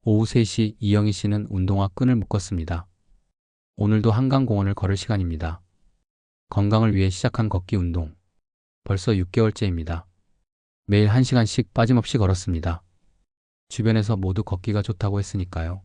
오후 3시 이영희 씨는 운동화 끈을 묶었습니다. 오늘도 한강공원을 걸을 시간입니다. 건강을 위해 시작한 걷기 운동. 벌써 6개월째입니다. 매일 1시간씩 빠짐없이 걸었습니다. 주변에서 모두 걷기가 좋다고 했으니까요.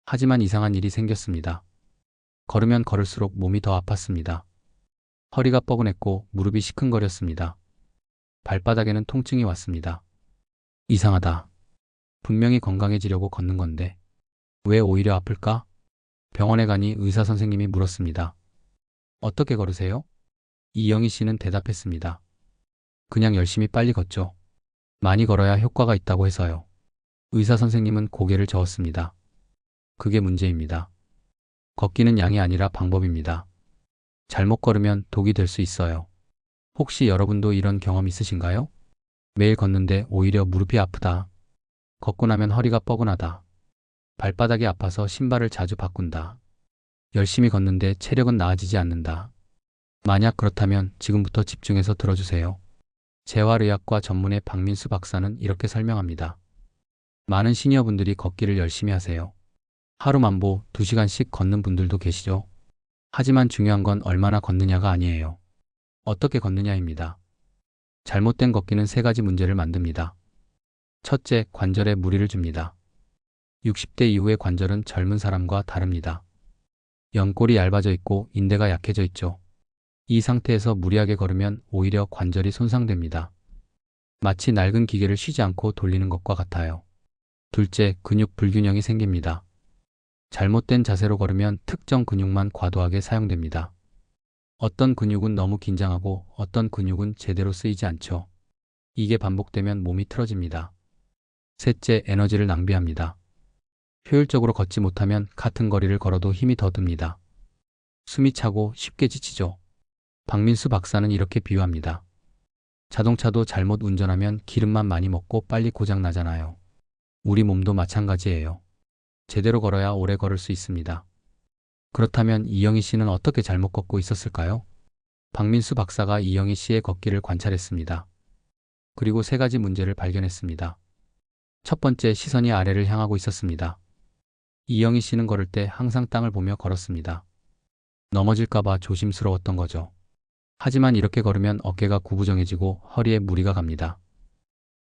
하지만 이상한 일이 생겼습니다. 걸으면 걸을수록 몸이 더 아팠습니다. 허리가 뻐근했고 무릎이 시큰거렸습니다. 발바닥에는 통증이 왔습니다. 이상하다. 분명히 건강해지려고 걷는 건데 왜 오히려 아플까? 병원에 가니 의사 선생님이 물었습니다. 어떻게 걸으세요? 이영희 씨는 대답했습니다. 그냥 열심히 빨리 걷죠. 많이 걸어야 효과가 있다고 해서요. 의사 선생님은 고개를 저었습니다. 그게 문제입니다. 걷기는 양이 아니라 방법입니다. 잘못 걸으면 독이 될 수 있어요. 혹시 여러분도 이런 경험 있으신가요? 매일 걷는데 오히려 무릎이 아프다. 걷고 나면 허리가 뻐근하다. 발바닥이 아파서 신발을 자주 바꾼다. 열심히 걷는데 체력은 나아지지 않는다. 만약 그렇다면 지금부터 집중해서 들어주세요. 재활의학과 전문의 박민수 박사는 이렇게 설명합니다. 많은 시니어분들이 걷기를 열심히 하세요. 하루 만보 2시간씩 걷는 분들도 계시죠. 하지만 중요한 건 얼마나 걷느냐가 아니에요. 어떻게 걷느냐입니다. 잘못된 걷기는 3가지 문제를 만듭니다. 첫째, 관절에 무리를 줍니다. 60대 이후의 관절은 젊은 사람과 다릅니다. 연골이 얇아져 있고 인대가 약해져 있죠. 이 상태에서 무리하게 걸으면 오히려 관절이 손상됩니다. 마치 낡은 기계를 쉬지 않고 돌리는 것과 같아요. 둘째, 근육 불균형이 생깁니다. 잘못된 자세로 걸으면 특정 근육만 과도하게 사용됩니다. 어떤 근육은 너무 긴장하고 어떤 근육은 제대로 쓰이지 않죠. 이게 반복되면 몸이 틀어집니다. 셋째, 에너지를 낭비합니다. 효율적으로 걷지 못하면 같은 거리를 걸어도 힘이 더 듭니다. 숨이 차고 쉽게 지치죠. 박민수 박사는 이렇게 비유합니다. 자동차도 잘못 운전하면 기름만 많이 먹고 빨리 고장 나잖아요. 우리 몸도 마찬가지예요. 제대로 걸어야 오래 걸을 수 있습니다. 그렇다면 이영희 씨는 어떻게 잘못 걷고 있었을까요? 박민수 박사가 이영희 씨의 걷기를 관찰했습니다. 그리고 3가지 문제를 발견했습니다. 첫 번째, 시선이 아래를 향하고 있었습니다. 이영희 씨는 걸을 때 항상 땅을 보며 걸었습니다. 넘어질까봐 조심스러웠던 거죠. 하지만 이렇게 걸으면 어깨가 구부정해지고 허리에 무리가 갑니다.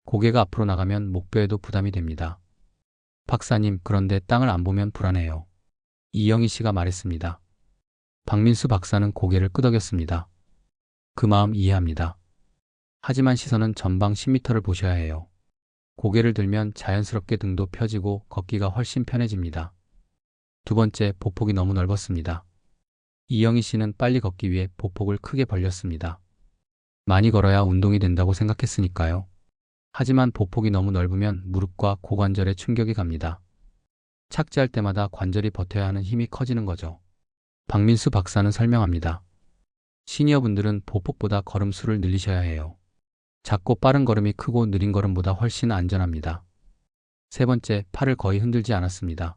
고개가 앞으로 나가면 목뼈에도 부담이 됩니다. 박사님, 그런데 땅을 안 보면 불안해요. 이영희 씨가 말했습니다. 박민수 박사는 고개를 끄덕였습니다. 그 마음 이해합니다. 하지만 시선은 전방 10m를 보셔야 해요. 고개를 들면 자연스럽게 등도 펴지고 걷기가 훨씬 편해집니다. 두 번째, 보폭이 너무 넓었습니다. 이영희 씨는 빨리 걷기 위해 보폭을 크게 벌렸습니다. 많이 걸어야 운동이 된다고 생각했으니까요. 하지만 보폭이 너무 넓으면 무릎과 고관절에 충격이 갑니다. 착지할 때마다 관절이 버텨야 하는 힘이 커지는 거죠. 박민수 박사는 설명합니다. 시니어분들은 보폭보다 걸음수를 늘리셔야 해요. 작고 빠른 걸음이 크고 느린 걸음보다 훨씬 안전합니다. 세 번째, 팔을 거의 흔들지 않았습니다.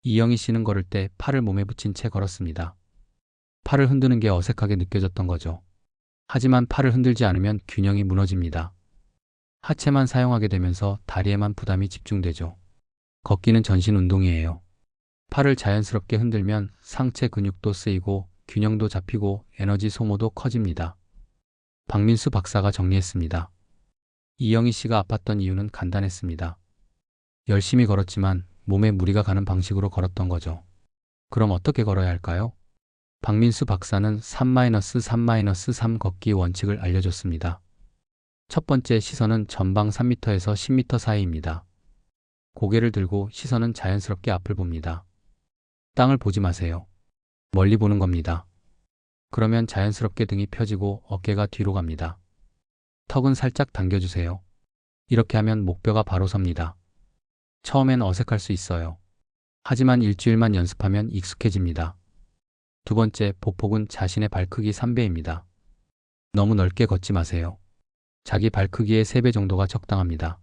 이영희 씨는 걸을 때 팔을 몸에 붙인 채 걸었습니다. 팔을 흔드는 게 어색하게 느껴졌던 거죠. 하지만 팔을 흔들지 않으면 균형이 무너집니다. 하체만 사용하게 되면서 다리에만 부담이 집중되죠. 걷기는 전신 운동이에요. 팔을 자연스럽게 흔들면 상체 근육도 쓰이고 균형도 잡히고 에너지 소모도 커집니다. 박민수 박사가 정리했습니다. 이영희 씨가 아팠던 이유는 간단했습니다. 열심히 걸었지만 몸에 무리가 가는 방식으로 걸었던 거죠. 그럼 어떻게 걸어야 할까요? 박민수 박사는 3-3-3 걷기 원칙을 알려줬습니다. 첫 번째, 시선은 전방 3m에서 10m 사이입니다. 고개를 들고 시선은 자연스럽게 앞을 봅니다. 땅을 보지 마세요. 멀리 보는 겁니다. 그러면 자연스럽게 등이 펴지고 어깨가 뒤로 갑니다. 턱은 살짝 당겨주세요. 이렇게 하면 목뼈가 바로 섭니다. 처음엔 어색할 수 있어요. 하지만 일주일만 연습하면 익숙해집니다. 두 번째, 보폭은 자신의 발 크기 3배입니다. 너무 넓게 걷지 마세요. 자기 발 크기의 3배 정도가 적당합니다.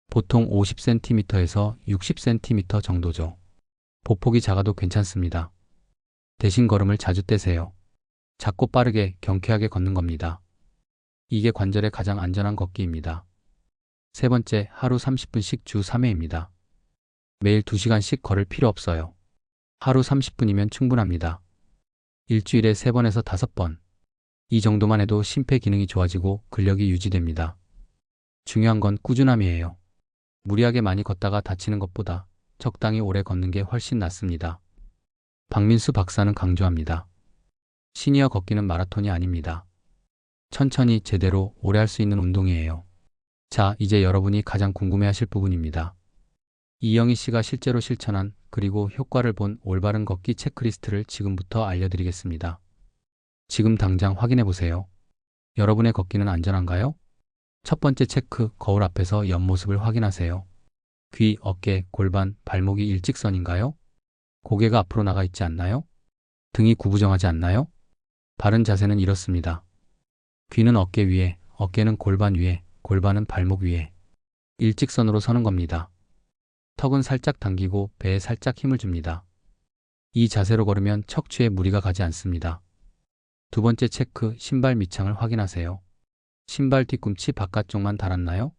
보통 50cm에서 60cm 정도죠. 보폭이 작아도 괜찮습니다. 대신 걸음을 자주 떼세요. 작고 빠르게 경쾌하게 걷는 겁니다. 이게 관절에 가장 안전한 걷기입니다. 세 번째, 하루 30분씩 주 3회입니다. 매일 2시간씩 걸을 필요 없어요. 하루 30분이면 충분합니다. 일주일에 3번에서 5번. 이 정도만 해도 심폐 기능이 좋아지고 근력이 유지됩니다. 중요한 건 꾸준함이에요. 무리하게 많이 걷다가 다치는 것보다 적당히 오래 걷는 게 훨씬 낫습니다. 박민수 박사는 강조합니다. 시니어 걷기는 마라톤이 아닙니다. 천천히 제대로 오래 할 수 있는 운동이에요. 자, 이제 여러분이 가장 궁금해하실 부분입니다. 이영희 씨가 실제로 실천한 그리고 효과를 본 올바른 걷기 체크리스트를 지금부터 알려드리겠습니다. 지금 당장 확인해 보세요. 여러분의 걷기는 안전한가요? 첫 번째 체크, 거울 앞에서 옆모습을 확인하세요. 귀, 어깨, 골반, 발목이 일직선인가요? 고개가 앞으로 나가 있지 않나요? 등이 구부정하지 않나요? 바른 자세는 이렇습니다. 귀는 어깨 위에, 어깨는 골반 위에, 골반은 발목 위에. 일직선으로 서는 겁니다. 턱은 살짝 당기고 배에 살짝 힘을 줍니다. 이 자세로 걸으면 척추에 무리가 가지 않습니다. 두 번째 체크, 신발 밑창을 확인하세요. 신발 뒤꿈치 바깥쪽만 달았나요?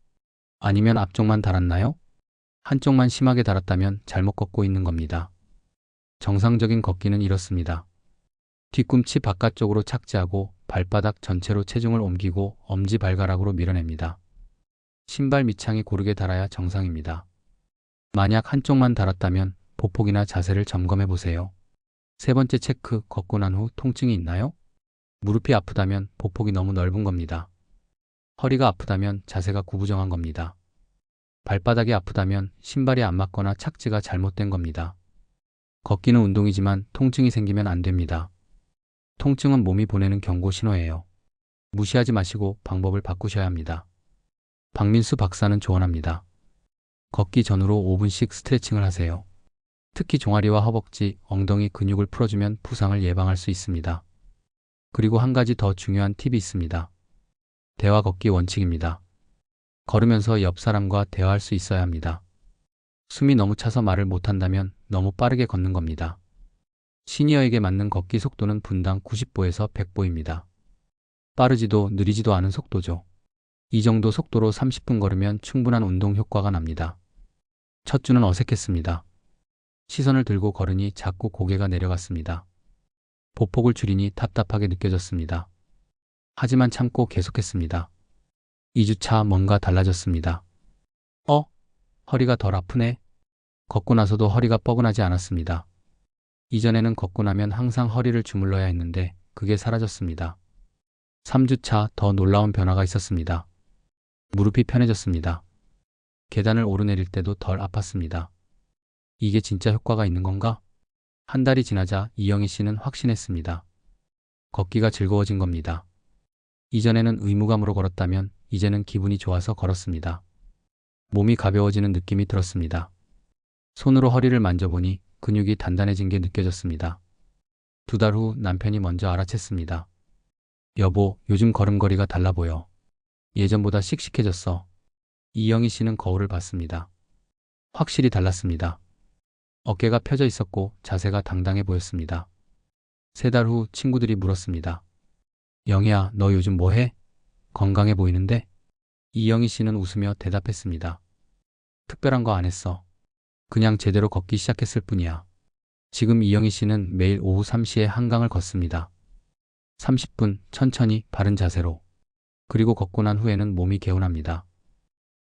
아니면 앞쪽만 달았나요? 한쪽만 심하게 달았다면 잘못 걷고 있는 겁니다. 정상적인 걷기는 이렇습니다. 뒤꿈치 바깥쪽으로 착지하고 발바닥 전체로 체중을 옮기고 엄지발가락으로 밀어냅니다. 신발 밑창이 고르게 달아야 정상입니다. 만약 한쪽만 달았다면 보폭이나 자세를 점검해 보세요. 세 번째 체크, 걷고 난 후 통증이 있나요? 무릎이 아프다면 보폭이 너무 넓은 겁니다. 허리가 아프다면 자세가 구부정한 겁니다. 발바닥이 아프다면 신발이 안 맞거나 착지가 잘못된 겁니다. 걷기는 운동이지만 통증이 생기면 안 됩니다. 통증은 몸이 보내는 경고 신호예요. 무시하지 마시고 방법을 바꾸셔야 합니다. 박민수 박사는 조언합니다. 걷기 전후로 5분씩 스트레칭을 하세요. 특히 종아리와 허벅지, 엉덩이 근육을 풀어주면 부상을 예방할 수 있습니다. 그리고 한 가지 더 중요한 팁이 있습니다. 대화 걷기 원칙입니다. 걸으면서 옆 사람과 대화할 수 있어야 합니다. 숨이 너무 차서 말을 못한다면 너무 빠르게 걷는 겁니다. 시니어에게 맞는 걷기 속도는 분당 90보에서 100보입니다. 빠르지도 느리지도 않은 속도죠. 이 정도 속도로 30분 걸으면 충분한 운동 효과가 납니다. 첫 주는 어색했습니다. 시선을 들고 걸으니 자꾸 고개가 내려갔습니다. 보폭을 줄이니 답답하게 느껴졌습니다. 하지만 참고 계속했습니다. 2주차 뭔가 달라졌습니다. 허리가 덜 아프네. 걷고 나서도 허리가 뻐근하지 않았습니다. 이전에는 걷고 나면 항상 허리를 주물러야 했는데 그게 사라졌습니다. 3주차 더 놀라운 변화가 있었습니다. 무릎이 편해졌습니다. 계단을 오르내릴 때도 덜 아팠습니다. 이게 진짜 효과가 있는 건가? 한 달이 지나자 이영희 씨는 확신했습니다. 걷기가 즐거워진 겁니다. 이전에는 의무감으로 걸었다면 이제는 기분이 좋아서 걸었습니다. 몸이 가벼워지는 느낌이 들었습니다. 손으로 허리를 만져보니 근육이 단단해진 게 느껴졌습니다. 2달 후 남편이 먼저 알아챘습니다. 여보, 요즘 걸음걸이가 달라 보여. 예전보다 씩씩해졌어. 이영희 씨는 거울을 봤습니다. 확실히 달랐습니다. 어깨가 펴져 있었고 자세가 당당해 보였습니다. 3달 후 친구들이 물었습니다. 영희야, 너 요즘 뭐 해? 건강해 보이는데? 이영희 씨는 웃으며 대답했습니다. 특별한 거 안 했어. 그냥 제대로 걷기 시작했을 뿐이야. 지금 이영희 씨는 매일 오후 3시에 한강을 걷습니다. 30분 천천히 바른 자세로. 그리고 걷고 난 후에는 몸이 개운합니다.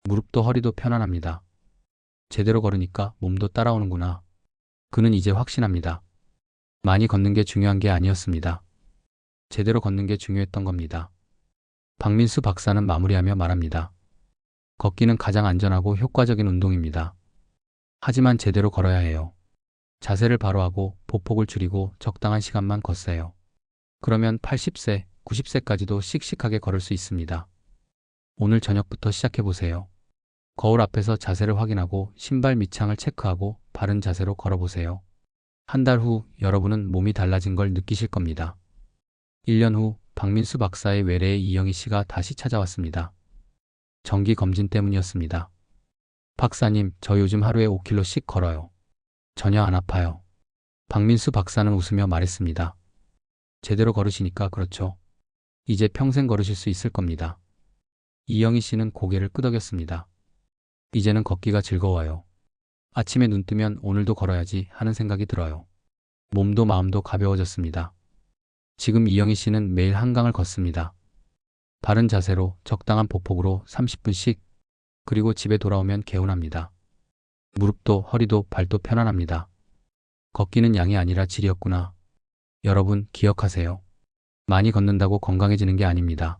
무릎도 허리도 편안합니다. 제대로 걸으니까 몸도 따라오는구나. 그는 이제 확신합니다. 많이 걷는 게 중요한 게 아니었습니다. 제대로 걷는 게 중요했던 겁니다. 박민수 박사는 마무리하며 말합니다. 걷기는 가장 안전하고 효과적인 운동입니다. 하지만 제대로 걸어야 해요. 자세를 바로 하고 보폭을 줄이고 적당한 시간만 걷세요. 그러면 80세, 90세까지도 씩씩하게 걸을 수 있습니다. 오늘 저녁부터 시작해보세요. 거울 앞에서 자세를 확인하고 신발 밑창을 체크하고 바른 자세로 걸어보세요. 한 달 후 여러분은 몸이 달라진 걸 느끼실 겁니다. 1년 후 박민수 박사의 외래에 이영희 씨가 다시 찾아왔습니다. 정기 검진 때문이었습니다. 박사님, 저 요즘 하루에 5km씩 걸어요. 전혀 안 아파요. 박민수 박사는 웃으며 말했습니다. 제대로 걸으시니까 그렇죠. 이제 평생 걸으실 수 있을 겁니다. 이영희 씨는 고개를 끄덕였습니다. 이제는 걷기가 즐거워요. 아침에 눈 뜨면 오늘도 걸어야지 하는 생각이 들어요. 몸도 마음도 가벼워졌습니다. 지금 이영희 씨는 매일 한강을 걷습니다. 바른 자세로 적당한 보폭으로 30분씩, 그리고 집에 돌아오면 개운합니다. 무릎도 허리도 발도 편안합니다. 걷기는 양이 아니라 질이었구나. 여러분 기억하세요. 많이 걷는다고 건강해지는 게 아닙니다.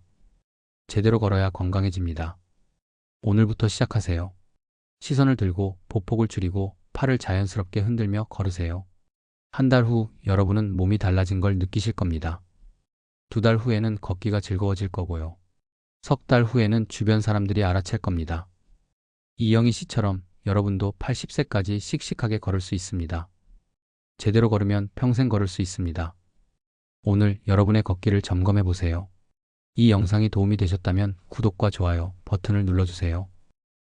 제대로 걸어야 건강해집니다. 오늘부터 시작하세요. 시선을 들고 보폭을 줄이고 팔을 자연스럽게 흔들며 걸으세요. 한 달 후 여러분은 몸이 달라진 걸 느끼실 겁니다. 2달 후에는 걷기가 즐거워질 거고요. 3달 후에는 주변 사람들이 알아챌 겁니다. 이영희 씨처럼 여러분도 80세까지 씩씩하게 걸을 수 있습니다. 제대로 걸으면 평생 걸을 수 있습니다. 오늘 여러분의 걷기를 점검해 보세요. 이 영상이 도움이 되셨다면 구독과 좋아요 버튼을 눌러주세요.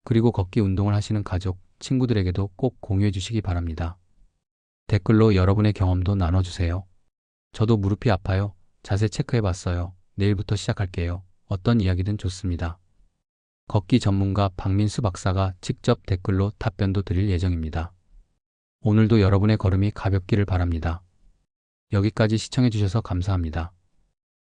그리고 걷기 운동을 하시는 가족, 친구들에게도 꼭 공유해 주시기 바랍니다. 댓글로 여러분의 경험도 나눠주세요. 저도 무릎이 아파요. 자세 체크해 봤어요. 내일부터 시작할게요. 어떤 이야기든 좋습니다. 걷기 전문가 박민수 박사가 직접 댓글로 답변도 드릴 예정입니다. 오늘도 여러분의 걸음이 가볍기를 바랍니다. 여기까지 시청해 주셔서 감사합니다.